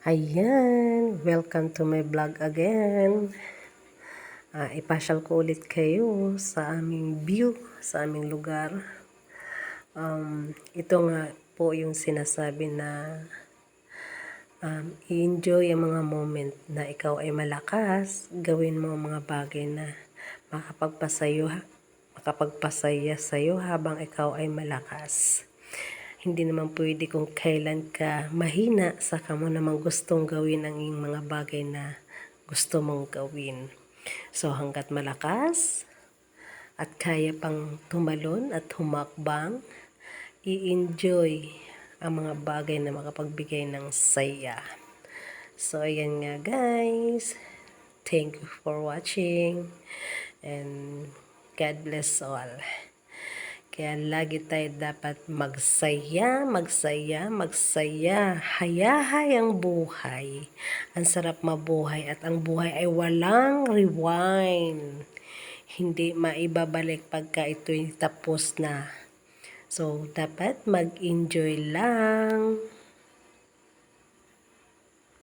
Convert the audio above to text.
Ayan, welcome to my vlog again. Ipasyal ko ulit kayo sa aming view, sa aming lugar. Ito nga po yung sinasabi na i-enjoy ang mga moment na ikaw ay malakas, gawin mo ang mga bagay na makapagpasaya sa'yo habang ikaw ay malakas. Hindi naman pwede kung kailan ka mahina saka mo namang gustong gawin ang mga bagay na gusto mong gawin. So hanggat malakas at kaya pang tumalon at humakbang, i-enjoy ang mga bagay na makapagbigay ng saya. So ayan nga guys, thank you for watching and God bless all. Kaya lagi tayo dapat magsaya. Hayahay ang buhay. Ang sarap mabuhay at ang buhay ay walang rewind. Hindi maibabalik pagka ito'y tapos na. So, dapat mag-enjoy lang.